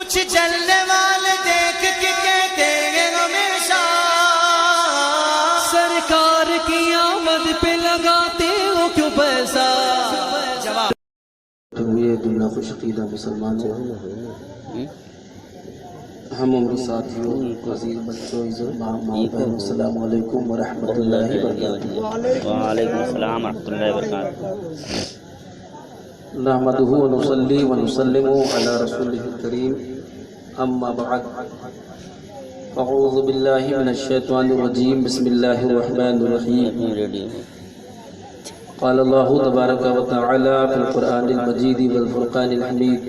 کچھ جلنے والے دیکھ کے کہتے ہیں ہمیشہ سرکار کی آمد پہ لگاتے ہو کیوں پیسہ؟ ہوئے دنیا کو شقیدہ مسلمان جو ہم عمر ساتھیوں عزیز بچوں عزت ماں بہن السلام علیکم ورحمۃ اللہ وبرکاتہ۔ وعلیکم السلام ورحمۃ اللہ وبرکاتہ۔ نحمدہ ونصلی ونسلم علی رسولہ الکریم اما بعد اعوذ باللہ من الشیطان الرجیم بسم اللہ الرحمن الرحیم۔ قال اللہ تبارک و تعالی فی القرآن المجید والفرقان الحمید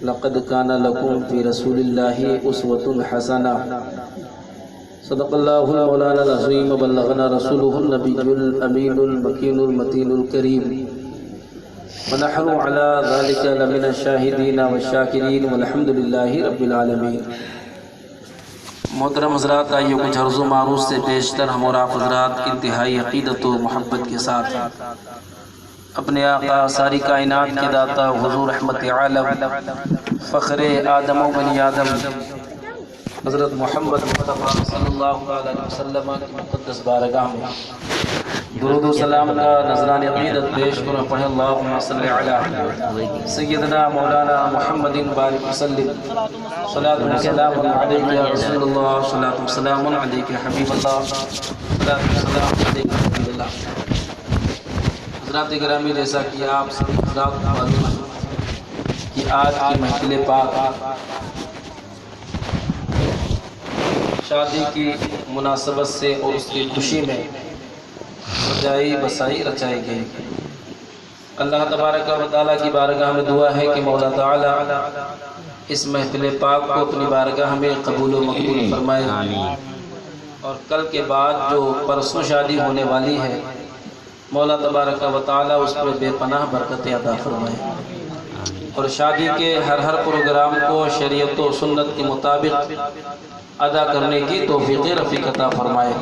لقد کان لکم فی رسول اللہ اسوۃ حسنہ صدق اللہ مولانا العظیم بلغنا رسولہ النبی الامین المکین المتین الکریم ونحن علی ذلک لمن الشاہدین والشاکرین والحمد للہ رب العالمین۔ محترم حضرات، آئیے کچھ عرض و معروض سے بیشتر ہم اور آپ حضرات انتہائی عقیدت و محبت کے ساتھ اپنے آقا ساری کائنات کے داتا حضور رحمت عالم فخر آدم و بنی آدم حضرت محمد مصطفیٰ صلی اللہ علیہ وسلم کی مقدس بارگاہ میں درود و سلام کا نذران عقیدت پیش کرو۔ پڑھیں اللہم صلی علی سیدنا مولانا محمد بارک وسلم صلاۃ و سلام علیک یا رسول اللہ، صلاۃ و سلام علیک یا حبیب اللہ، صلاۃ و سلام علیک یا حبیب اللہ۔ حضرات گرامی، جیسا کہ آپ سب حضرات کو معلوم ہے کہ آج کی محفل پاک شادی کی مناسبت سے اور اس کی خوشی میں سجائی بسائی رچائی گئی۔ اللہ تبارک و تعالیٰ کی بارگاہ میں دعا ہے کہ مولا تعالیٰ اس محفل پاک کو اپنی بارگاہ میں قبول و مقبول فرمائے، اور کل کے بعد جو پرسوں شادی ہونے والی ہے مولا تبارک و تعالیٰ اس پر بے پناہ برکت عطا فرمائے، اور شادی کے ہر پروگرام کو شریعت و سنت کے مطابق ادا کرنے کی توفیق رفیق عطا فرمائے،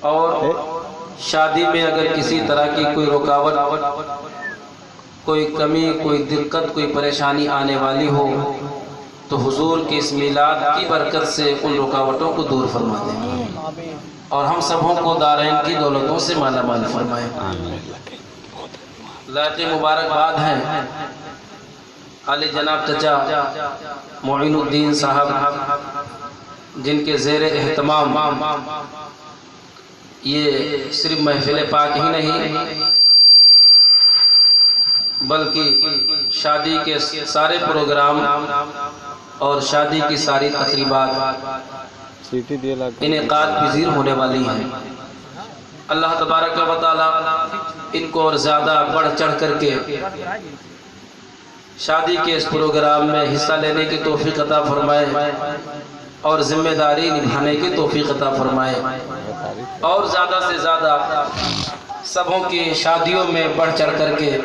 اور شادی میں اگر کسی طرح کی کوئی رکاوٹ، کوئی کمی، کوئی دقت، کوئی پریشانی آنے والی ہو تو حضور کی اس میلاد کی برکت سے ان رکاوٹوں کو دور فرما دیں، اور ہم سبوں کو دارین کی دولتوں سے مالا مال فرمائے۔ لائق مبارکباد ہیں علی جناب چچا معین الدین صاحب، جن کے زیر اہتمام یہ صرف محفل پاک ہی نہیں بلکہ شادی کے سارے پروگرام اور شادی کی ساری تقریبات انعقاد پذیر ہونے والی ہیں۔ اللہ تبارک و تعالیٰ ان کو اور زیادہ بڑھ چڑھ کر کے شادی کے اس پروگرام میں حصہ لینے کی توفیق عطا فرمائے، اور ذمہ داری نبھانے کی توفیق عطا فرمائے، اور زیادہ سے زیادہ سبوں کی شادیوں میں بڑھ چڑھ کر کے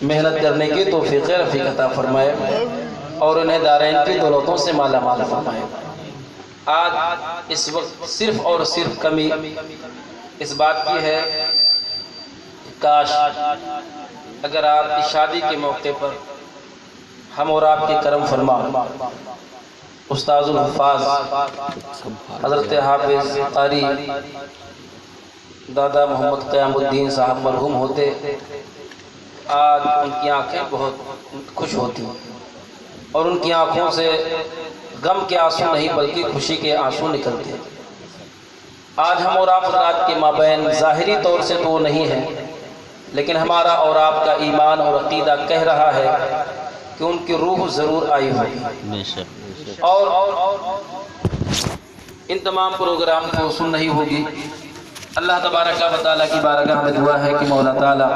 محنت کرنے کی توفیق رفیق عطا فرمائے، اور انہیں دارین کی دولتوں سے مالا مال فرمائے۔ آج اس وقت صرف اور صرف کمی اس بات کی ہے کہ کاش اگر آپ کی شادی کے موقع پر ہم اور آپ کے کرم فرما استاذ الحفاظ حضرت حافظ قاری دادا محمد قیام الدین صاحب مرحوم ہوتے، آج ان کی آنکھیں بہت خوش ہوتی اور ان کی آنکھوں سے غم کے آنسو نہیں بلکہ خوشی کے آنسو نکلتے۔ آج ہم اور آپ حضرات کے مابین ظاہری طور سے تو وہ نہیں ہے، لیکن ہمارا اور آپ کا ایمان اور عقیدہ کہہ رہا ہے کہ ان کی روح ضرور آئی ہوگی، اور ان تمام پروگرام کو سن رہی ہوگی۔ اللہ تبارک و تعالیٰ کی بارگاہ میں دعا ہے کہ مولا تعالیٰ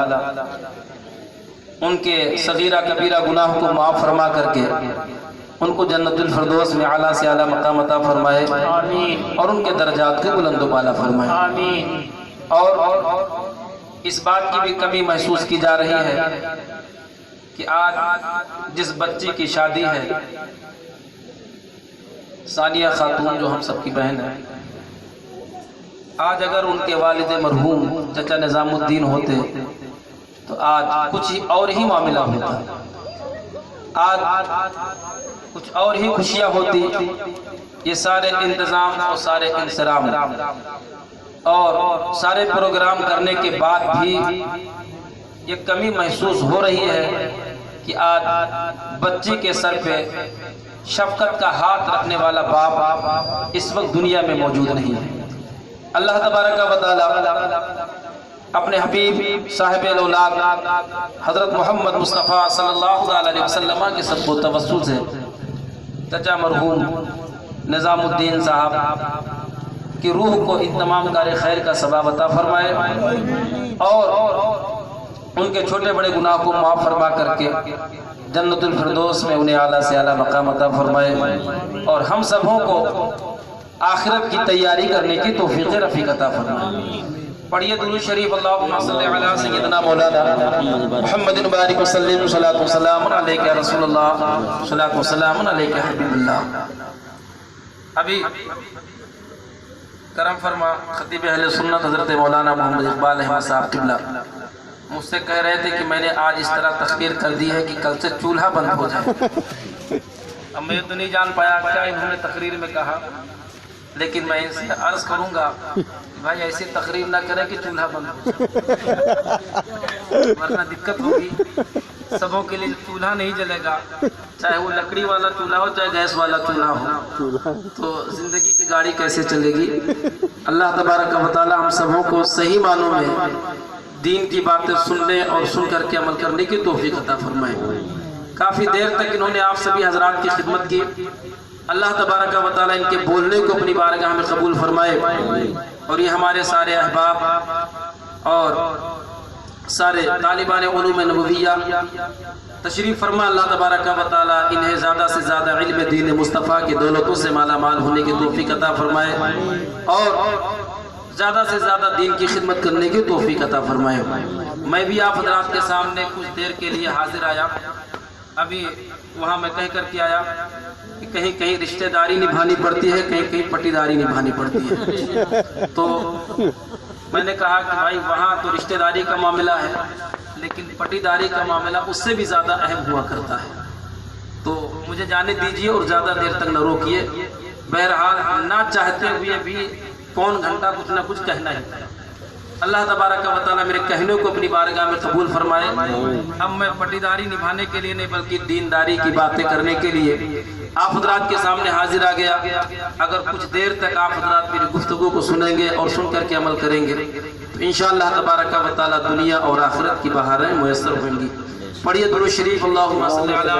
ان کے صغیرہ کبیرہ گناہوں کو معاف فرما کر کے ان کو جنت الفردوس میں اعلیٰ سے اعلیٰ مقام عطا فرمائے، اور ان کے درجات کو بلند و بالا فرمائے۔ اور اس بات کی بھی کمی محسوس کی جا رہی ہے کہ آج جس بچی کی شادی ہے ثانیہ خاتون، جو ہم سب کی بہن ہے، آج اگر ان کے والد مرحوم چچا نظام الدین ہوتے تو آج کچھ اور ہی معاملہ ہوتا، آج کچھ اور ہی خوشیاں ہوتی، یہ سارے انتظام اور سارے انصرام اور سارے پروگرام کرنے کے بعد بھی یہ کمی محسوس ہو رہی ہے کہ آج بچے کے سر پہ شفقت کا ہاتھ رکھنے والا باپ اس وقت دنیا میں موجود نہیں ہے۔ اللہ تبارک و تعالی اپنے حبیب صاحب الاولاد حضرت محمد مصطفیٰ صلی اللہ علیہ وسلم کے صدقہ و توسل سے چچا مرحوم نظام الدین صاحب کی روح کو ان تمام کار خیر کا ثواب عطا فرمائے اور ان کے چھوٹے بڑے گناہ کو معاف فرما کر کے جنت الفردوس میں انہیں اعلیٰ سے اعلیٰ مقام عطا فرمائے اور ہم سبوں کو آخرت کی تیاری کرنے کی توفیق رفیق عطا فرمائے۔ پڑھیے درود شریف، اللہم صلی علی سیدنا مولانا محمد مبارک وسلم، صلاۃ و سلام علیک یا رسول اللہ، صلاۃ و سلام علیک حبیب اللہ۔ ابھی کرم فرما خطیب اہل سنت حضرت مولانا محمد اقبال احمد صاحب قبلہ مجھ سے کہہ رہے تھے کہ میں نے آج اس طرح تقریر کر دی ہے کہ کل سے چولہا بند ہو جائے۔ اب میں تو نہیں جان پایا کیا انہوں نے تقریر میں کہا، لیکن میں ان سے عرض کروں گا بھائی ایسی تقریر نہ کرے کہ چولہا بند ہو جائے، ورنہ دقت ہوگی۔ سبوں کے لیے چولہا نہیں جلے گا، چاہے وہ لکڑی والا چولہا ہو چاہے گیس والا چولہا ہو، تو زندگی کی گاڑی کیسے چلے گی؟ اللہ تبارک و تعالی ہم سبوں کو صحیح معنوں میں دین کی باتیں سننے اور سن کر کے عمل کرنے کی توفیق عطا فرمائے۔ کافی دیر تک انہوں نے آپ سبھی حضرات کی خدمت کی، اللہ تبارک و تعالی ان کے بولنے کو اپنی بارگاہ میں قبول فرمائے اور یہ ہمارے سارے احباب اور سارے طالبان علوم نبویہ تشریف فرما، اللہ تبارک و تعالی انہیں زیادہ سے زیادہ علم دین مصطفیٰ کی دولتوں سے مالا مال ہونے کی توفیق عطا فرمائے اور زیادہ سے زیادہ دین کی خدمت کرنے کی توفیق عطا فرمائے۔ میں بھی آپ حضرات کے سامنے کچھ دیر کے لیے حاضر آیا، ابھی وہاں میں کہہ کر کے آیا کہ کہیں کہیں رشتہ داری نبھانی پڑتی ہے، کہیں کہیں پٹی داری نبھانی پڑتی ہے، تو میں نے کہا کہ بھائی وہاں تو رشتہ داری کا معاملہ ہے لیکن پٹی داری کا معاملہ اس سے بھی زیادہ اہم ہوا کرتا ہے، تو مجھے جانے دیجئے اور زیادہ دیر تک نہ روکیے۔ بہرحال نہ چاہتے ہوئے بھی کون گھنٹہ کچھ نہ کچھ کہنا ہے، اللہ تبارک و تعالیٰ میرے کہنے کو اپنی بارگاہ میں قبول فرمائے۔ اب میں پٹی داری نبھانے کے لیے نہیں بلکہ دینداری کی باتیں کرنے کے لیے آپ حضرات کے سامنے حاضر آ گیا۔ اگر کچھ دیر تک آپ حضرات میری گفتگو کو سنیں گے اور سن کر کے عمل کریں گے تو انشاءاللہ تبارک و تعالیٰ دنیا اور آخرت کی بہاریں میسر ہوں گی۔ پڑھیے درود شریف، اللہم صلی علی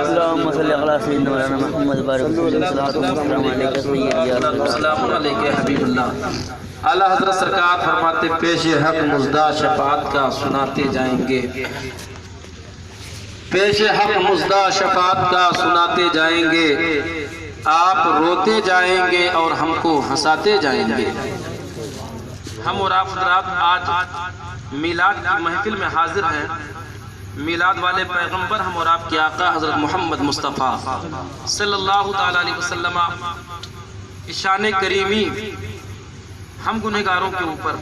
سیدنا محمد بارک وسلم، صلاۃ و سلام علیک سیدنا السلام علیکم حبیب اللہ۔ اعلیٰ حضرت سرکار فرماتے پیش حق مزدہ شفاعت کا سناتے جائیں گے، پیش حق مزدہ شفاعت کا سناتے جائیں گے، آپ روتے جائیں گے اور ہم کو ہنساتے جائیں گے۔ ہم اور آپ حضرات آج میلاد کی محفل میں حاضر ہیں، میلاد والے پیغمبر ہم اور آپ کے آقا حضرت محمد مصطفیٰ صلی اللہ تعالی علیہ وسلم شان کریمی ہم گنہگاروں کے اوپر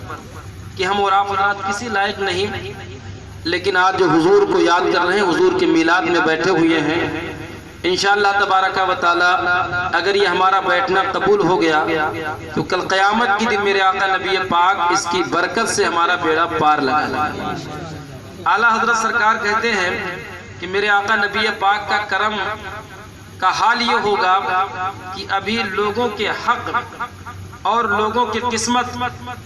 کہ ہم اور آپ حضرات کسی لائق نہیں، لیکن آج جو حضور کو یاد کر رہے ہیں، حضور کے میلاد میں بیٹھے ہوئے ہیں، انشاءاللہ تبارک و تعالی اگر یہ ہمارا بیٹھنا قبول ہو گیا تو کل قیامت کی دن میرے آقا نبی پاک اس کی برکت سے ہمارا بیڑا پار لگا۔ اعلیٰ حضرت سرکار کہتے ہیں کہ میرے آقا نبی پاک کا کرم کا حال یہ ہوگا کہ ابھی لوگوں کے حق اور لوگوں کی قسمت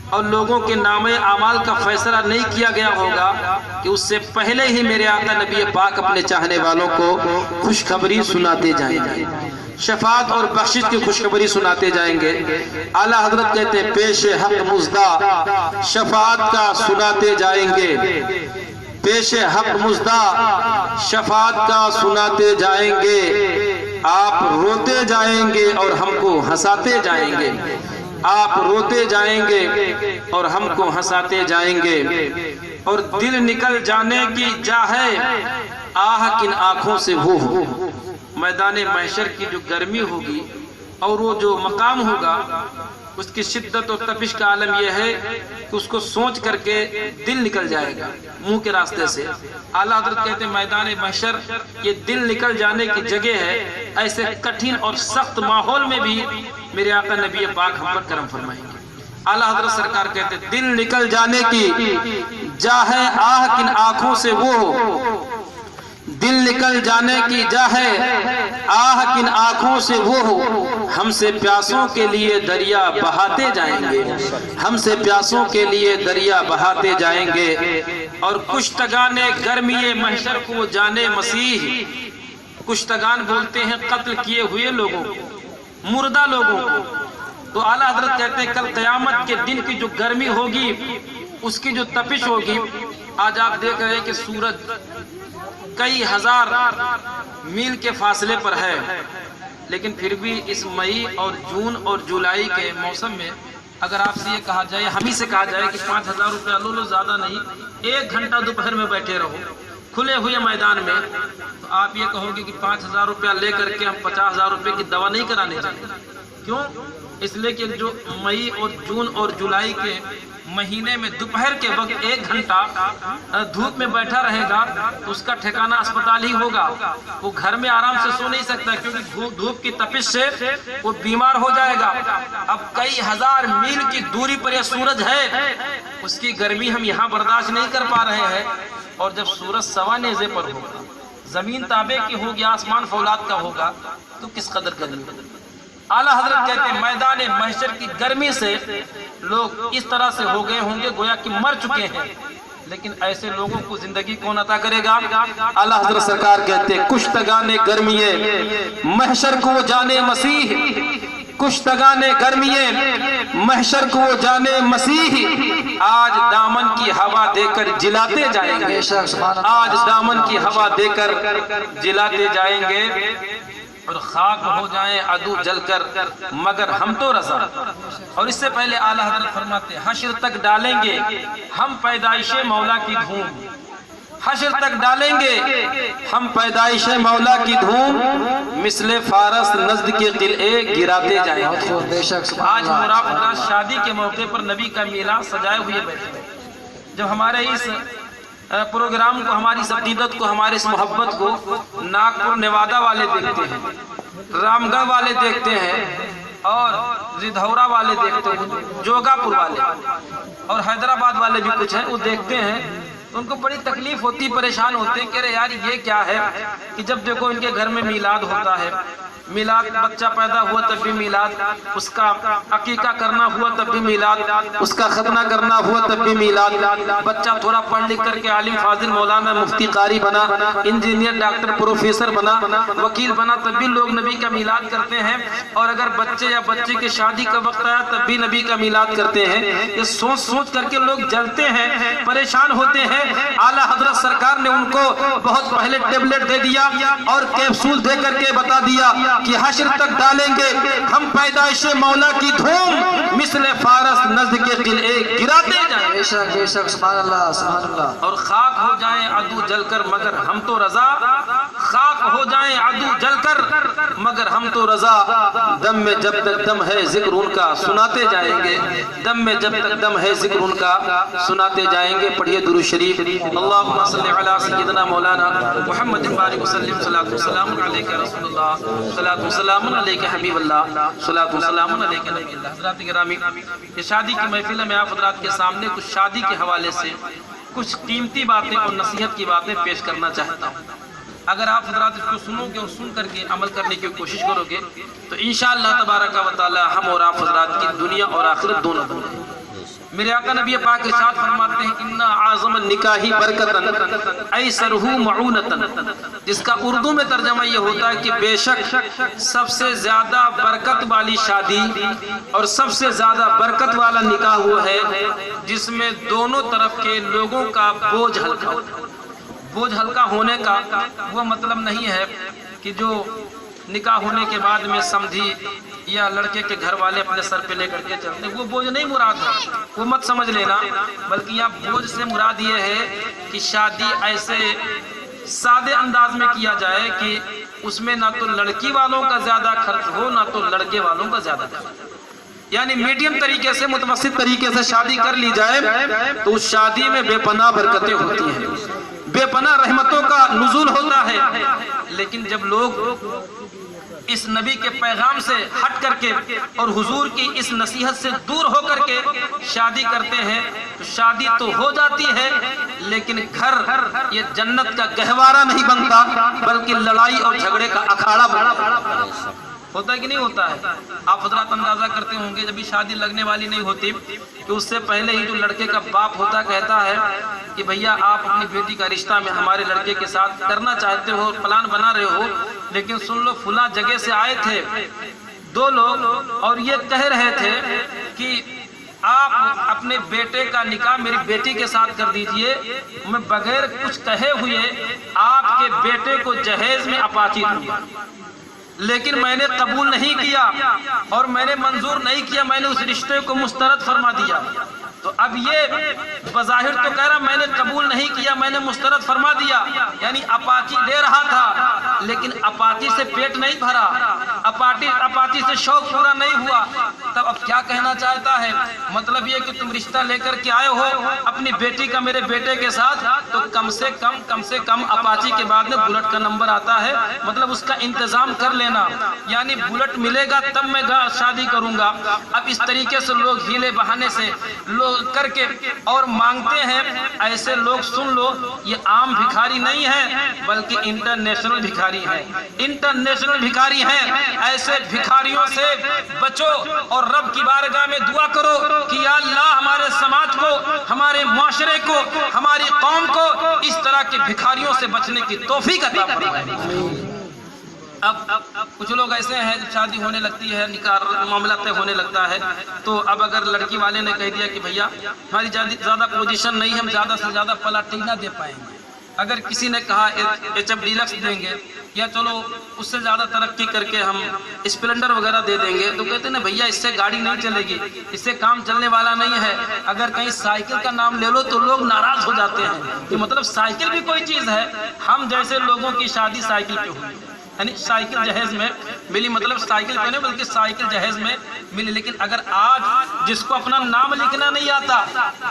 اور لوگوں کے نام اعمال کا فیصلہ نہیں کیا گیا ہوگا کہ اس سے پہلے ہی میرے آقا نبی پاک اپنے چاہنے والوں کو خوشخبری سناتے جائیں گے، شفاعت اور بخشش کی خوشخبری سناتے جائیں گے۔ اعلیٰ حضرت کہتے ہیں پیش حق مزدہ شفاعت کا سناتے جائیں گے، پیش حق مزدہ شفاعت کا سناتے جائیں گے، آپ روتے جائیں گے اور ہم کو ہنساتے جائیں گے، آپ روتے جائیں گے اور ہم کو ہنساتے جائیں گے، اور دل نکل جانے کی جا ہے آہ کن آنکھوں سے وہ ہو۔ میدان محشر کی جو گرمی ہوگی اور وہ جو مقام ہوگا اس کی شدت و تپش کا عالم یہ ہے کہ اس کو سوچ کر کے دل نکل جائے گا منہ کے راستے سے۔ اعلیٰ حضرت کہتے ہیں میدان محشر یہ دل نکل جانے کی جگہ ہے، ایسے کٹھن اور سخت ماحول میں بھی میرے آقا نبی پاک ہم پر کرم فرمائیں گے۔ اعلیٰ حضرت سرکار کہتے ہیں دل نکل جانے کی جا ہے آہ کن آنکھوں سے وہ، دل نکل جانے کی جا ہے آہ کن آنکھوں سے وہ، ہم سے پیاسوں کے لیے دریا بہاتے جائیں گے، ہم سے پیاسوں کے لیے دریا بہاتے جائیں گے۔ اور کشتگان گرمی محشر کو جانے مسیح، کشتگان بولتے ہیں قتل کیے ہوئے لوگوں کو، مردہ لوگوں کو۔ تو اعلیٰ حضرت کہتے ہیں کل قیامت کے دن کی جو گرمی ہوگی، اس کی جو تپش ہوگی، آج آپ دیکھ رہے ہیں کہ سورج کئی ہزار میل کے فاصلے پر ہے، لیکن پھر بھی اس مئی اور جون اور جولائی کے موسم میں اگر آپ سے یہ کہا جائے، ہم ہی سے کہا جائے کہ 5,000 روپیہ لو زیادہ نہیں، 1 گھنٹہ دوپہر میں بیٹھے رہو کھلے ہوئے میدان میں، تو آپ یہ کہو گے کہ 5,000 روپیہ لے کر کے ہم 50,000 روپے کی دوا نہیں کرانے چاہیے۔ کیوں؟ اس لیے کہ جو مئی اور جون اور جولائی کے مہینے میں دوپہر کے وقت 1 گھنٹہ دھوپ میں بیٹھا رہے گا تو اس کا ٹھکانہ اسپتال ہی ہوگا، وہ گھر میں آرام سے سو نہیں سکتا، کیونکہ دھوپ کی تپش سے وہ بیمار ہو جائے گا۔ اب کئی ہزار میل کی دوری پر یہ سورج ہے، اس کی گرمی ہم یہاں برداشت نہیں کر پا رہے ہیں، اور جب سورج سوا نیزے پر ہوگا، زمین تابع کی ہوگی، آسمان فولاد کا ہوگا، تو کس قدر گرمی ہوگی۔ اعلیٰ حضرت کہتے ہیں میدان محشر کی گرمی سے لوگ اس طرح سے ہو گئے ہوں گے گویا کہ مر چکے ہیں، لیکن ایسے لوگوں کو زندگی کون عطا کرے گا؟ اعلیٰ حضرت سرکار کہتے ہیں کشتگان گرمی محشر کو جانے مسیح، کشتگان گرمی محشر کو جانے مسیح، آج دامن کی ہوا دے کر جلاتے جائیں گے، آج دامن کی ہوا دے کر جلاتے جائیں گے، اور خاک ہو جائیں عدو جل کر مگر ہم تو رضا۔ اور اس سے پہلے اعلیٰ حضرت فرماتے ہیں حشر تک ڈالیں گے ہم پیدائش مولا کی دھوم، حشر تک ڈالیں گے ہم پیدائش مولا کی دھوم، مثل فارس نزد کے قلعے گراتے جائیں گے۔ آج مرافقات شادی کے موقع پر نبی کا میلاد سجائے ہوئے بیٹھے، جب ہمارے اس پروگرام کو، ہماری اس عقیدت کو، ہماری اس محبت کو ناگپور نیوادا والے دیکھتے ہیں، رام گڑھ والے دیکھتے ہیں، اور زدھورا والے دیکھتے ہیں، جوگا پور والے اور حیدرآباد والے بھی کچھ ہیں، وہ دیکھتے ہیں تو ان کو بڑی تکلیف ہوتی، پریشان ہوتے ہیں کہ ارے یار یہ کیا ہے کہ جب دیکھو ان کے گھر میں میلاد ہوتا ہے، میلاد، بچہ پیدا ہوا تب بھی میلاد، اس کا عقیقہ کرنا ہوا تب بھی میلاد، اس کا ختنہ کرنا ہوا تب بھی میلاد، بچہ تھوڑا پڑھ لکھ کر کے عالم فاضل مولانا مفتی قاری بنا، انجینئر ڈاکٹر پروفیسر بنا، وکیل بنا، تب بھی لوگ نبی کا میلاد کرتے ہیں، اور اگر بچے یا بچے کی شادی کا وقت آیا تب بھی نبی کا میلاد کرتے ہیں۔ یہ سوچ سوچ کر کے لوگ جلتے ہیں، پریشان ہوتے ہیں۔ اعلیٰ حضرت سرکار نے ان کو بہت پہلے ٹیبلٹ دے دیا اور کیپسول دے کر کے بتا دیا کہ حشر تک ڈالیں گے ہم پیدائش مولا کی دھوم، مثل فارس نزد کے قلعے گراتے جائیں، بے شک سبحان اللہ سبحان اللہ، اور خاک ہو جائیں عدو جل کر مگر ہم تو رضا، خاک ہو جائیں عدو جل کر مگر ہم تو رضا، دم میں جب تک دم ہے ذکر ان کا سناتے جائیں گے، دم میں جب تک دم ہے ذکر ان کا سناتے جائیں گے۔ پڑھیے درود شریف، اللہم صلی علی سیدنا مولانا محمد بارک وسلم، صلاۃ و سلام علیک رسول اللہ، صلاۃ و سلام علیک حبیب اللہ، صلاۃ و سلام علیک نبی اللہ۔ حضرات گرامی، یہ شادی کی محفل میں آپ حضرات کے سامنے کچھ شادی کے حوالے سے کچھ قیمتی باتیں اور نصیحت کی باتیں پیش کرنا چاہتا ہوں۔ اگر آپ حضرات اس کو سنو گے اور سن کر کے عمل کرنے کی کوشش کرو گے تو انشاءاللہ تبارک و تعالی ہم اور آپ حضرات کی دنیا اور آخرت دونوں بنیں۔ میرے آقا نبی پاک ارشاد فرماتے ہیں اِنَّا عَظَمَ النِّكَاحِ بَرْكَةً أَيْسَرُهُ مَعُونَةً، جس کا اردو میں ترجمہ یہ ہوتا ہے کہ بے شک سب سے زیادہ برکت والی شادی اور سب سے زیادہ برکت والا نکاح وہ ہے جس میں دونوں طرف کے لوگوں کا بوجھ ہلکا ہو۔ بوجھ ہلکا ہونے کا وہ مطلب نہیں ہے کہ جو نکاح ہونے کے بعد میں سمجھی یا لڑکے کے گھر والے اپنے سر پہ لے کر کے چلتے، وہ بوجھ نہیں مراد ہے، وہ مت سمجھ لینا، بلکہ یہاں بوجھ سے مراد یہ ہے کہ شادی ایسے سادے انداز میں کیا جائے کہ اس میں نہ تو لڑکی والوں کا زیادہ خرچ ہو نہ تو لڑکے والوں کا زیادہ خرچ ہو۔ یعنی میڈیم طریقے سے متوسط طریقے سے شادی کر لی جائے تو اس شادی میں بے پناہ برکتیں ہوتی ہیں، بے پناہ رحمتوں کا نزول ہوتا ہے۔ لیکن جب لوگ اس نبی کے پیغام سے ہٹ کر کے اور حضور کی اس نصیحت سے دور ہو کر کے شادی کرتے ہیں تو شادی تو ہو جاتی ہے لیکن گھر یہ جنت کا گہوارہ نہیں بنتا بلکہ لڑائی اور جھگڑے کا اکھاڑا بنتا ہوتا ہے کہ نہیں ہوتا ہے؟ آپ حضرات اندازہ کرتے ہوں گے جب بھی شادی لگنے والی نہیں ہوتی کہ اس سے پہلے ہی جو لڑکے کا باپ ہوتا کہتا ہے کہ بھیا آپ اپنی بیٹی کا رشتہ میں ہمارے لڑکے کے ساتھ کرنا چاہتے ہو، پلان بنا رہے ہو، لیکن سن لو فلاں جگہ سے آئے تھے 2 لوگ اور یہ کہہ رہے تھے کہ آپ اپنے بیٹے کا نکاح میری بیٹی کے ساتھ کر دیجئے، میں بغیر کچھ کہے ہوئے آپ کے بیٹے کو جہیز میں اپاچی دوں گا، لیکن میں نے قبول نہیں کیا اور میں نے منظور نہیں کیا، میں نے اس رشتے کو مسترد فرما دیا۔ تو اب یہ بظاہر تو کہہ رہا میں نے قبول نہیں کیا، میں نے مسترد فرما دیا، یعنی اپاچی دے رہا تھا لیکن اپاچی سے پیٹ نہیں بھرا، اپاچی سے شوق پورا نہیں ہوا۔ تب اب کیا کہنا چاہتا ہے؟ مطلب یہ کہ تم رشتہ لے کر کے آئے ہو اپنی بیٹی کا میرے بیٹے کے ساتھ تو کم سے کم اپاچی کے بعد میں بلٹ کا نمبر آتا ہے، مطلب اس کا انتظام کر لینا، یعنی بلٹ ملے گا تب میں شادی کروں گا۔ اب اس طریقے سے لوگ ہیلے بہانے سے لوگ کر کے اور مانگتے ہیں۔ ایسے لوگ سن لو یہ عام بھکاری نہیں ہے بلکہ انٹرنیشنل بھکاری ہے، انٹرنیشنل بھکاری ہیں۔ ایسے بھکاریوں سے بچو اور رب کی بارگاہ میں دعا کرو کہ یا اللہ ہمارے سماج کو، ہمارے معاشرے کو، ہماری قوم کو اس طرح کے بھکاریوں سے بچنے کی توفیق عطا فرمائے۔ اب کچھ لوگ ایسے ہیں جب شادی ہونے لگتی ہے، نکاح معاملہ طے ہونے لگتا ہے تو اب اگر لڑکی والے نے کہہ دیا کہ بھیا ہماری زیادہ پوزیشن نہیں، ہم زیادہ سے زیادہ پلاٹینہ دے پائیں گے، اگر کسی نے کہا ایچ ایف ڈیلکس دیں گے یا چلو اس سے زیادہ ترقی کر کے ہم اسپلنڈر وغیرہ دے دیں گے، تو کہتے ہیں بھیا اس سے گاڑی نہیں چلے گی، اس سے کام چلنے والا نہیں ہے۔ اگر کہیں سائیکل کا نام لے لو تو لوگ ناراض ہو جاتے ہیں کہ مطلب سائیکل بھی کوئی چیز ہے، ہم جیسے لوگوں کی شادی سائیکل پہ ہوئی، یعنی سائیکل جہیز میں ملی، مطلب سائیکل پہ نہیں بلکہ سائیکل جہیز میں ملی۔ لیکن اگر آج جس کو اپنا نام لکھنا نہیں آتا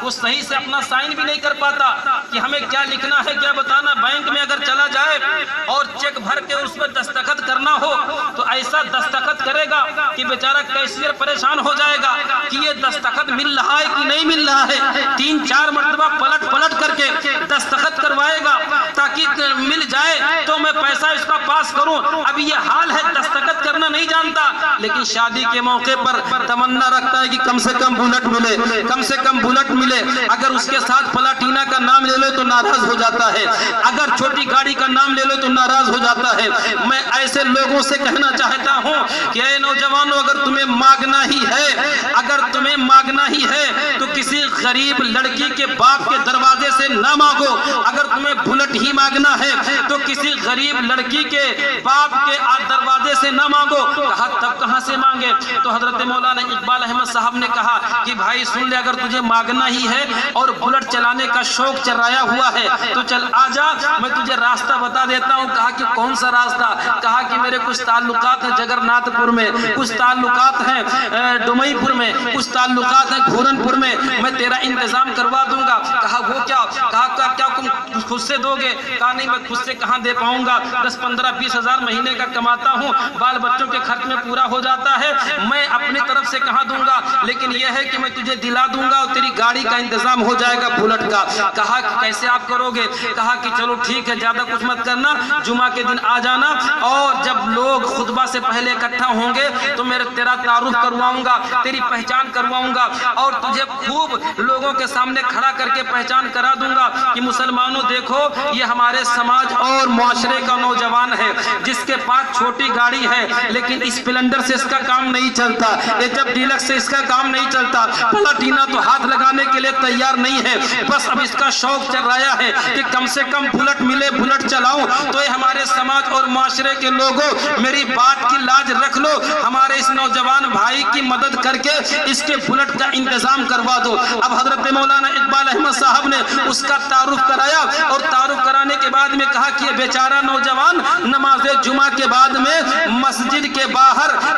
وہ صحیح سے اپنا سائن بھی نہیں کر پاتا کہ ہمیں کیا لکھنا ہے کیا بتانا، بینک میں اگر چلا جائے اور چیک بھر کے اس میں دستخط کرنا ہو تو ایسا دستخط کرے گا کہ بیچارہ کیشیئر پریشان ہو جائے گا کہ یہ دستخط مل رہا ہے کہ نہیں مل رہا ہے، 3-4 مرتبہ پلٹ کر کے دستخط کروائے گا تاکہ مل جائے تو میں پیسہ اس کا پاس کروں۔ اب یہ حال ہے، دستخط کرنا نہیں جانتا لیکن شادی کے موقع پر تمنا رکھتا ہے کہ کم سے کم بلٹ ملے، کم سے کم بلٹ ملے۔ اگر اس کے ساتھ پلاٹینہ کا نام لے لو تو ناراض ہو جاتا ہے، اگر چھوٹی گاڑی کا نام لے لو تو ناراض ہو جاتا ہے۔ میں ایسے لوگوں سے کہنا چاہتا ہوں کہ اے نوجوانوں، اگر تمہیں مانگنا ہی ہے، اگر تمہیں مانگنا ہی ہے تو کسی غریب لڑکی کے باپ کے دروازے سے نہ مانگو، اگر تمہیں بلٹ ہی مانگنا ہے تو کسی غریب لڑکی کے باپ کے دروازے سے نہ مانگو۔ کہا تب کہاں سے مانگے؟ تو حضرت مولانا اقبال احمد صاحب نے کہا کہ بھائی سن لے، اگر تجھے مانگنا ہی ہے اور بلٹ چلانے کا شوق چرایا ہوا ہے تو چل آجا، میں تجھے راستہ بتا دیتا ہوں۔ کہا کہ کون سا راستہ؟ کہا کہ میرے کچھ تعلقات ہیں جگر ناتھ پور میں، کچھ تعلقات ہیں ڈومئی پور میں، کچھ تعلقات ہیں گھورن پور میں تیرا انتظام کروا دوں گا۔ کہا وہ کیا؟ کہا کیا تم خود سے دو گے؟ کہا نہیں، میں خود سے کہاں دے پاؤں گا، 10-15-20 ہزار مہینے کا کماتا ہوں، بال بچوں کے خرچ میں پورا ہو جاتا ہے، میں اپنی طرف سے کہاں دوں گا، لیکن یہ ہے کہ میں تجھے دلا دوں گا اور تیری گاڑی کا انتظام ہو جائے گا بلٹ کا۔ کہا کہ کیسے آپ کرو گے؟ کہا کہ چلو ٹھیک ہے، زیادہ کچھ مت کرنا، جمعہ کے دن آ جانا اور جب لوگ خطبہ سے پہلے اکٹھا ہوں گے تو تیرا تعارف کرواؤں گا، تیری پہچان کرواؤں گا اور تجھے خوب لوگوں کے سامنے کھڑا کر کے پہچان کرا دوں گا کہ مسلمانوں دیکھو یہ ہمارے سماج اور معاشرے کا نوجوان ہے جس کے پاس چھوٹی گاڑی ہے لیکن اسپلنڈر سے اس کا کام نہیں چلتا، ایچ ایف ڈیلکس سے اس کا کام نہیں چلتا، پلاٹینہ تو ہاتھ لگانے کے لیے تیار نہیں ہے، بس اب اس کا شوق چل رہا ہے کہ کم سے کم بلٹ ملے، بلٹ چلاؤں۔ تو یہ ہمارے سماج اور معاشرے کے لوگوں میری بات کی لاج رکھ لو، ہمارے اس نوجوان بھائی کی مدد کر کے اس کے بلٹ کا انتظام کروا دو۔ اب حضرت مولانا اقبال احمد صاحب نے اس کا تعارف کرایا اور تعارف کرانے کے بعد میں کہا کہ یہ بیچارہ نوجوان نماز جمعہ کے بعد میں مسجد کے باہر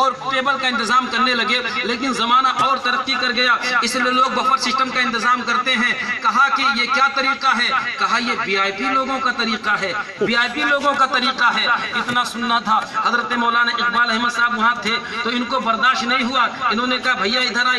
اور ٹیبل کا انتظام کرنے لگے، لیکن زمانہ اور ترقی کر گیا، اس لیے لوگ بفر سسٹم کا انتظام کرتے ہیں۔ کہا کہ یہ کیا طریقہ ہے؟ کہا یہ وی آئی پی لوگوں کا طریقہ ہے، وی آئی پی لوگوں کا طریقہ ہے۔ اتنا سننا تھا۔ حضرت مولانا اقبال احمد صاحب وہاں تھے تو ان کو برداشت نہیں ہوا، انہوں نے کہا بھیا ادھر آ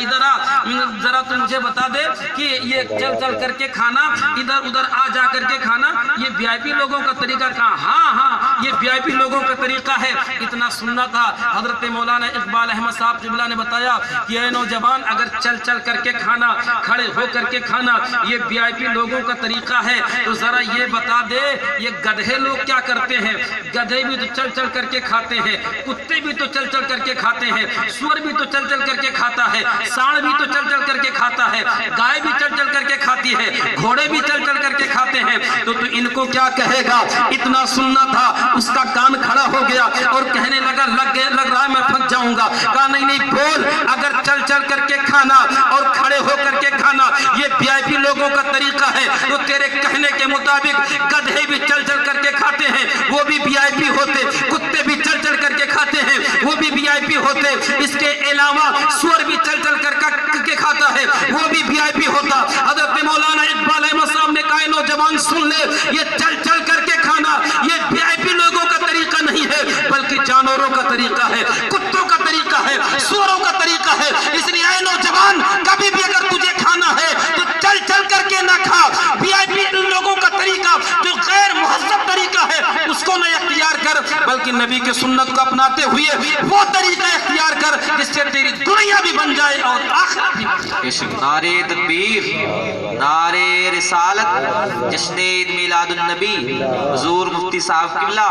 ذرا تو مجھے بتا دے کہ یہ چل چل کر کے کھانا، ادھر ادھر آ جا کر کے کھانا، یہ وی آئی پی لوگوں کا طریقہ کہا؟ ہاں یہ وی آئی پی لوگوں کا طریقہ ہے۔ اتنا سننا تھا۔ حضرت مولانا اقبال احمد صاحب قبلہ نے بتایا کہ اے نوجوان، اگر چل چل کر کے کھانا، کھڑے ہو کر کے کھانا یہ وی آئی پی لوگوں کا طریقہ ہے، تو ذرا یہ بتا دے یہ گدھے لوگ کیا کرتے ہیں؟ گدھے بھی تو چل چل کر کے کھاتے ہیں، کتے بھی تو چل چل کر کے کھاتے ہیں، سور بھی تو چل چل کر کے کھاتا ہے، سانڈ بھی تو چل چل کر کے کھاتا ہے، گائے بھی چل چل کر کے کھاتی ہے، گھوڑے بھی چل چل کر کے کھاتے ہیں، تو ان کو کیا کہے گا؟ اتنا سننا تھا۔ اس کا کان کھڑا ہو گیا اور کہنے لگا لگ رہا ہے میں پھنس جاؤں گا۔ کہا نہیں بول، اگر چل چل کر کے کھانا اور کھڑے ہو کر کے کھانا یہ وی آئی پی لوگوں کا طریقہ ہے، تو تیرے کہنے کے مطابق گدھے بھی چل چل کر کے کھاتے ہیں، وہ بھی وی آئی پی ہوتے، کتے بھی چل چل کر کے کھاتے ہیں، وہ بھی وی آئی پی ہوتے، اس کے علاوہ سور بھی چل چل کر کے کھاتا ہے، وہ بھی وی آئی پی ہوتا۔ حضرت مولانا اقبال احمد صاحب نے کہا نوجوان سن لے، یہ چل چل کر کے کھانا یہ وی آئی پی لوگوں کا طریقہ نہیں ہے، بلکہ جانوروں کا طریقہ ہے، کتوں کا طریقہ ہے، سوروں کا طریقہ ہے۔ اس لیے اے نوجوان، کبھی بھی اگر تجھے کھانا ہے تو چل چل کر کے نہ کھا۔ وی آئی پی لوگوں کا طریقہ جو غیر مہذب طریقہ ہے اس کو نہ اختیار کر، بلکہ نبی کے سنت کو اپناتے ہوئے وہ طریقہ اختیار کر جس سے تیری دنیا بھی بن جائے اور آخرت بھی بن جائے۔ نعرہ تکبیر، نعرہ رسالت، جشن عید میلاد النبی، حضور مفتی صاحب قبلہ،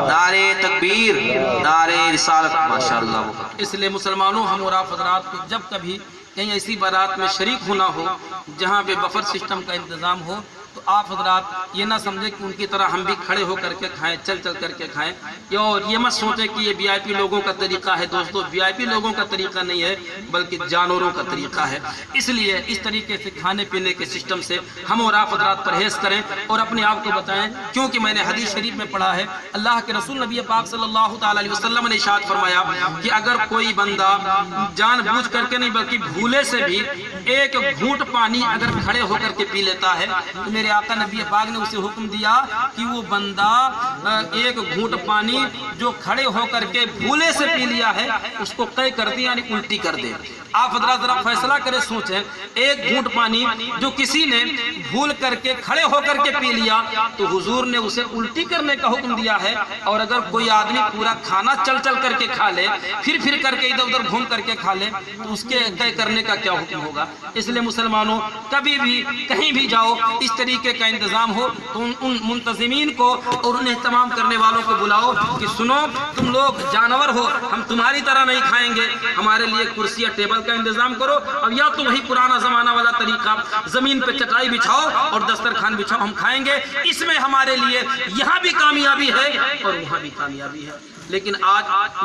نعرہ تکبیر، نعرہ رسالت، ماشاءاللہ۔ اس لیے مسلمانوں، ہم اور آپ حضرات کو جب کبھی کہیں ایسی بارات میں شریک ہونا ہو جہاں پہ بفر سسٹم کا انتظام ہو، تو آپ حضرات یہ نہ سمجھیں کہ ان کی طرح ہم بھی کھڑے ہو کر کے کھائیں، چل چل کر کے کھائیں، اور یہ مت سوچیں کہ یہ وی آئی پی لوگوں کا طریقہ ہے۔ دوستو، وی آئی پی لوگوں کا طریقہ نہیں ہے بلکہ جانوروں کا طریقہ ہے۔ اس لیے اس طریقے سے کھانے پینے کے سسٹم سے ہم اور آپ حضرات پرہیز کریں اور اپنے آپ کو بتائیں، کیونکہ میں نے حدیث شریف میں پڑھا ہے، اللہ کے رسول نبی پاک صلی اللہ تعالی علیہ وسلم نے ارشاد فرمایا کہ اگر کوئی بندہ جان بوجھ کر کے نہیں بلکہ بھولے سے بھی ایک گھونٹ پانی اگر کھڑے ہو کر کے پی لیتا ہے، تو میرے آقا نبی پاک نے اسے حکم دیا کہ وہ بندہ ایک گھونٹ پانی جو کھڑے ہو کر کے بھولے سے پی لیا ہے اس کو قے کر دے، یعنی الٹی کر دے۔ آپ حضرات ذرا فیصلہ کریں، سوچیں، ایک گھونٹ پانی جو کسی نے بھول کر کے کھڑے ہو کر کے پی لیا تو حضور نے اسے الٹی کرنے کا حکم دیا ہے، اور اگر کوئی آدمی پورا کھانا چل چل کر کے کھا لے، پھر کر کے ادھر ادھر گھوم کر کے کھا لے، تو اس کے قے کرنے کا کیا حکم ہوگا؟ اس لیے مسلمانوں، کبھی بھی کہیں بھی جاؤ اس طریقے کا انتظام ہو تو ان منتظمین کو اور ان اہتمام کرنے والوں کو بلاؤ کہ سنو، تم لوگ جانور ہو، ہم تمہاری طرح نہیں کھائیں گے، ہمارے لیے کرسی یا ٹیبل کا انتظام کرو، اب یا تو وہی پرانا زمانہ والا طریقہ زمین پہ چٹائی بچھاؤ اور دسترخوان بچھاؤ، ہم کھائیں گے، اس میں ہمارے لیے یہاں بھی کامیابی ہے اور وہاں بھی کامیابی ہے۔ لیکن آج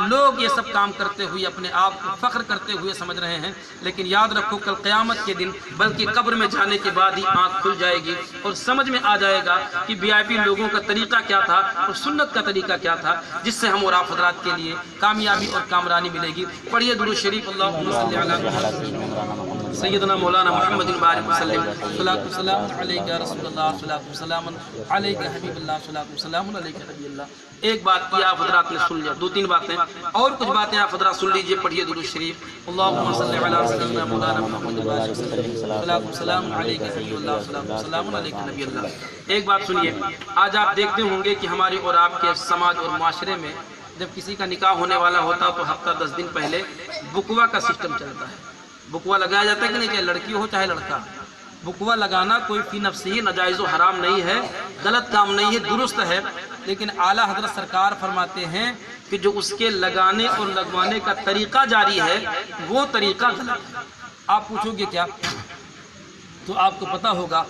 لوگ یہ سب کام کرتے ہوئے اپنے آپ کو فخر کرتے ہوئے سمجھ رہے ہیں، لیکن یاد رکھو کل قیامت کے دن بلکہ قبر میں جانے کے بعد ہی آنکھ کھل جائے گی اور سمجھ میں آ جائے گا کہ وی آئی پی لوگوں کا طریقہ کیا تھا اور سنت کا طریقہ کیا تھا، جس سے ہم اور آپ حضرات کے لیے کامیابی اور کامرانی ملے گی۔ پڑھیے درود شریف، اللہم صلی علی سیدنا مولانا محمد بارک وسلم، صلاۃ والسلام علیک یا رسول اللہ، صلاۃ والسلام علیک حبیب اللہ، صلاۃ والسلام علیک نبی اللہ۔ ایک بات کی آپ حضرات نے سن لیا، دو تین باتیں اور کچھ باتیں آپ حضرات سن لیجئے، پڑھیے درود شریف، اللہم صلی علی سیدنا مولانا محمد بارک وسلم، صلاۃ والسلام علیک حبیب اللہ، صلاۃ والسلام علیک نبی اللہ۔ ایک بات سنیے، آج آپ دیکھتے ہوں گے کہ ہمارے اور آپ کے سماج اور معاشرے میں جب کسی کا نکاح ہونے والا ہوتا تو ہفتہ 10 دن پہلے بکوا کا سسٹم چلتا ہے۔ بکوا لگایا جاتا ہے کہ نہیں، چاہے لڑکی ہو چاہے لڑکا۔ بکوا لگانا کوئی فی نفسی ہی ناجائز و حرام نہیں ہے، غلط کام نہیں ہے، درست ہے، لیکن اعلیٰ حضرت سرکار فرماتے ہیں کہ جو اس کے لگانے اور لگوانے کا طریقہ جاری ہے وہ طریقہ غلط ہے۔ آپ پوچھو گے کیا؟ تو آپ کو پتہ ہوگا،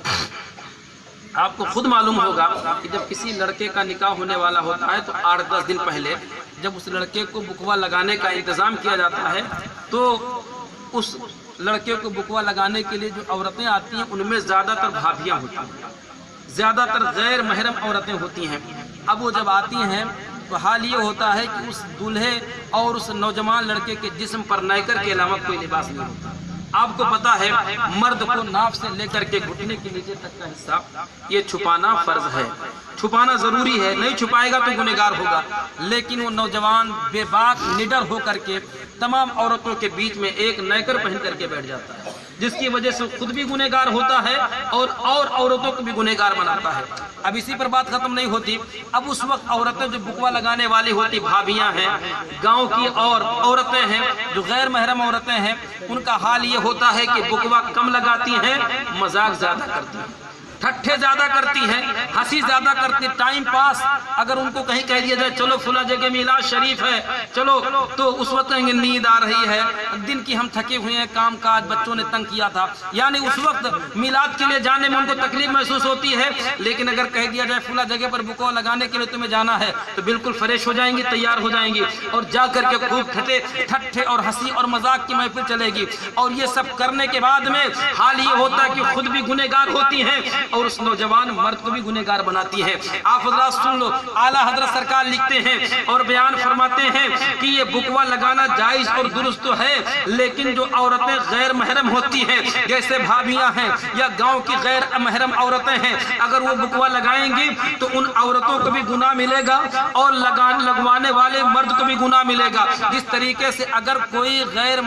آپ کو خود معلوم ہوگا کہ جب کسی لڑکے کا نکاح ہونے والا ہوتا ہے تو 8-10 دن پہلے جب اس لڑکے کو بکوا لگانے کا انتظام کیا جاتا ہے تو اس لڑکے کو بکوا لگانے کے لیے جو عورتیں آتی ہیں ان میں زیادہ تر بھابیاں ہوتی ہیں، زیادہ تر غیر محرم عورتیں ہوتی ہیں۔ اب وہ جب آتی ہیں تو حال یہ ہوتا ہے کہ اس دولہے اور اس نوجوان لڑکے کے جسم پر نیکر کے علاوہ کوئی لباس نہیں ہوتا۔ آپ کو پتا ہے مرد کو ناف سے لے کر کے گھٹنے کے نیچے تک کا حصہ یہ چھپانا فرض ہے، چھپانا ضروری ہے، نہیں چھپائے گا تو گنہگار ہوگا۔ لیکن وہ نوجوان بے باک نڈر ہو کر کے تمام عورتوں کے بیچ میں ایک نیکر پہن کر کے بیٹھ جاتا ہے، جس کی وجہ سے خود بھی گنہگار ہوتا ہے اور عورتوں کو بھی گنہگار بناتا ہے۔ اب اسی پر بات ختم نہیں ہوتی، اب اس وقت عورتیں جو بکوا لگانے والی ہوتی بھابیاں ہیں، گاؤں کی اور عورتیں ہیں جو غیر محرم عورتیں ہیں، ان کا حال یہ ہوتا ہے کہ بکوا کم لگاتی ہیں، مذاق زیادہ کرتی ہیں، ٹھٹھے زیادہ کرتی ہیں، ہنسی زیادہ کرتی، ٹائم پاس اگر ان کو کہیں کہہ دیا جائے چلو فلاں جگہ میلاد شریف ہے چلو، تو اس وقت کہیں گے نیند آ رہی ہے، دن کی ہم تھکے ہوئے ہیں، کام کاج بچوں نے تنگ کیا تھا، یعنی اس وقت میلاد کے لیے جانے میں ان کو تکلیف محسوس ہوتی ہے۔ لیکن اگر کہہ دیا جائے فلاں جگہ پر بکوا لگانے کے لیے تمہیں جانا ہے تو بالکل فریش ہو جائیں گی، تیار ہو جائیں گی اور جا کر کے خوب ٹھٹھے اور ہنسی اور مذاق کی محفل چلے گی۔ اور یہ سب کرنے کے بعد میں حال یہ ہوتا ہے کہ خود بھی گنہگار ہوتی ہیں اور اس نوجوان مرد کو بھی گنہگار بناتی ہے۔ آپ حضرات سن لو، اعلیٰ حضرت سرکار لکھتے ہیں اور بیان فرماتے ہیں کہ یہ بکوا لگانا جائز اور درست تو ہے، لیکن جو عورتیں غیر محرم ہوتی ہیں جیسے بھابیاں ہیں یا گاؤں کی غیر محرم عورتیں ہیں، اگر وہ بکوا لگائیں گی تو ان عورتوں کو بھی گناہ ملے گا اور لگوانے والے مرد کو بھی گناہ ملے گا۔ جس طریقے سے اگر کوئی غیر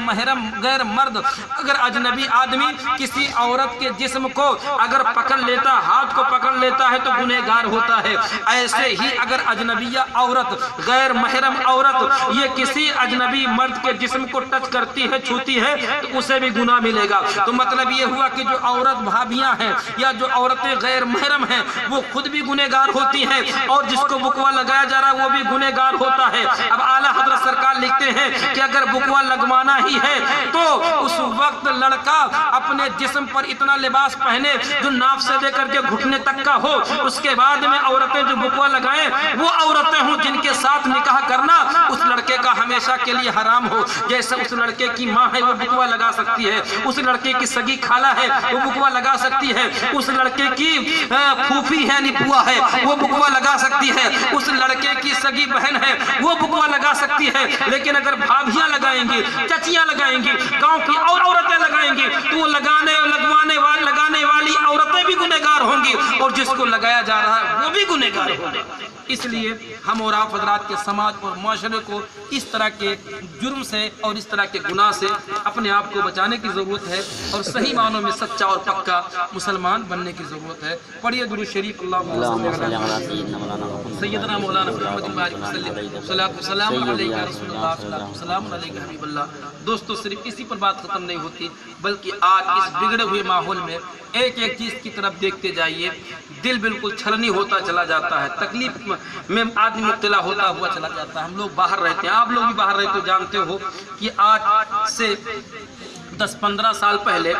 مرد اگر اجنبی آدمی کسی عورت کے جسم کو اگر پکڑ لیتا، ہاتھ کو پکڑ لیتا ہے تو گنہگار ہوتا ہے، ایسے ہی اگر اجنبیہ عورت غیر محرم عورت یہ کسی اجنبی مرد کے جسم کو ٹچ کرتی ہے، چھوتی ہے تو اسے بھی گناہ ملے گا۔ تو مطلب یہ ہوا کہ جو عورت بھابیاں ہیں یا جو عورتیں غیر محرم ہیں وہ خود بھی گنہگار ہوتی ہیں اور جس کو بکوا لگایا جا رہا ہے وہ بھی گنہگار ہوتا ہے۔ اب اعلیٰ حضرت سرکار لکھتے ہیں کہ اگر بکوا لگوانا ہی ہے تو اس وقت لڑکا اپنے جسم پر اتنا لباس پہنے جو ناف سے لے کر کے گھٹنے تک کا ہو، اس کے بعد میں عورتیں جو بکوا لگائیں وہ عورتیں ہوں جن کے ساتھ نکاح کرنا اس لڑکے کا ہمیشہ کے لیے حرام ہو۔ جیسے اس لڑکے کی ماں ہے وہ بکوا لگا سکتی ہے، اس لڑکے کی سگی خالہ ہے وہ بکوا لگا سکتی ہے، اس لڑکے کی پھوپھی ہے نپوا ہے وہ بکوا لگا سکتی ہے، اس لڑکے کی سگی بہن ہے وہ بکوا لگا سکتی ہے۔ لیکن اگر بھابیاں لگائیں گی، چچیاں لگائیں گی، گاؤں کی اور عورتیں لگائیں گی تو وہ لگانے والی عورتیں بھی گنہگار ہوں گی اور جس کو لگایا جا رہا ہے وہ بھی گنہگار ہوگا۔ اس لیے ہم اور آپ حضرات کے سماج اور معاشرے کو اس طرح کے جرم سے اور اس طرح کے گناہ سے اپنے آپ کو بچانے کی ضرورت ہے اور صحیح معنوں میں سچا اور پکا مسلمان بننے کی ضرورت ہے۔ پڑھیے درود شریف، اللہم صلی علی سیدنا مولانا محمد صلاۃ والسلام علیک یا رسول اللہ، صلاۃ والسلام علیک یا حبیب اللہ۔ دوستو صرف اسی پر بات ختم نہیں ہوتی بلکہ آج اس بگڑے ہوئے ماحول میں ایک ایک چیز کی طرف دیکھتے جائیے، دل بالکل چھلنی ہوتا چلا جاتا ہے، تکلیف میں آدمی مبتلا ہوتا ہوا چلا جاتا ہے۔ ہم لوگ باہر رہتے ہیں، آپ لوگ بھی باہر رہتے ہو، جانتے ہو کہ آج سے 10-15 سال پہلے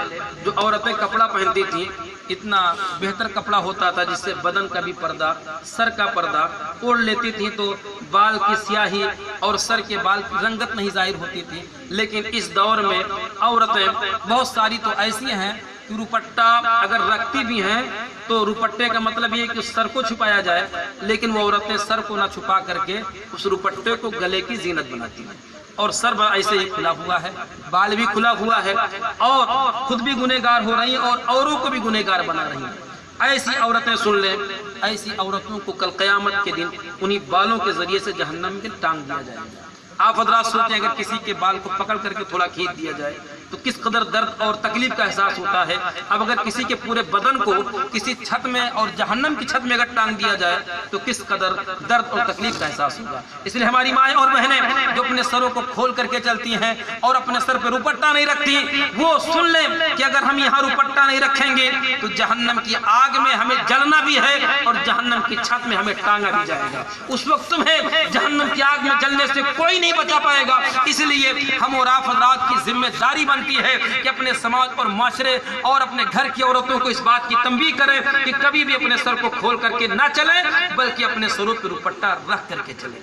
جو عورتیں کپڑا پہنتی تھیں اتنا بہتر کپڑا ہوتا تھا جس سے بدن کا بھی پردہ، سر کا پردہ اوڑھ لیتی تھیں تو بال کی سیاہی اور سر کے بال کی رنگت نہیں ظاہر ہوتی تھی۔ لیکن اس دور میں عورتیں بہت ساری تو ایسی ہیں کہ روپٹہ اگر رکھتی بھی ہیں تو روپٹے کا مطلب یہ کہ سر کو چھپایا جائے، لیکن وہ عورتیں سر کو نہ چھپا کر کے اس روپٹے کو گلے کی زینت بناتی ہیں اور سر ایسے ہی کھلا ہوا ہے، بال بھی کھلا ہوا ہے اور خود بھی گنہگار ہو رہی ہیں اور اوروں کو بھی گنہگار بنا رہی ہیں۔ ایسی عورتیں سن لیں، ایسی عورتوں کو کل قیامت کے دن انہی بالوں کے ذریعے سے جہنم میں ٹانگ دیا جائے گا۔ آپ حضرات سوچیں اگر کسی کے بال کو پکڑ کر کے تھوڑا کھینچ دیا جائے تو کس قدر درد اور تکلیف کا احساس ہوتا ہے۔ اب اگر کسی کے پورے بدن کو کسی چھت میں اور جہنم کی چھت میں اگر ٹانگ دیا جائے تو کس قدر درد اور تکلیف کا احساس ہوگا۔ اس لیے ہماری مائیں اور بہنیں جو اپنے سروں کو کھول کر کے چلتی ہیں اور اپنے سر پہ روپٹہ نہیں رکھتی وہ سن لیں کہ اگر ہم یہاں روپٹہ نہیں رکھیں گے تو جہنم کی آگ میں ہمیں جلنا بھی ہے اور جہنم کی چھت میں ہمیں ٹانگا بھی جائے گا۔ اس وقت تمہیں جہنم کی آگ میں جلنے سے کوئی نہیں بچا پائے گا۔ اس لیے ہم اور آپ حضرات کی ذمہ داری بنتی ہے کہ اپنے سماج اور معاشرے اور اپنے گھر کی عورتوں کو اس بات کی تنبیہ کریں کہ کبھی بھی اپنے سر کو کھول کر کے نہ چلیں بلکہ اپنے سروں پہ روپٹہ رکھ کر کے چلیں۔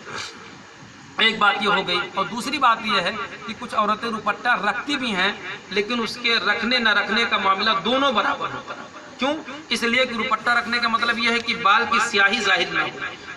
ایک بات یہ ہو گئی اور دوسری بات یہ ہے کہ کچھ عورتیں روپٹہ رکھتی بھی ہیں لیکن اس کے رکھنے نہ رکھنے کا معاملہ دونوں برابر ہوتا ہے۔ کیوں؟ اس لیے کہ روپٹہ رکھنے کا مطلب یہ ہے کہ بال کی سیاہی ظاہر نہ ہو،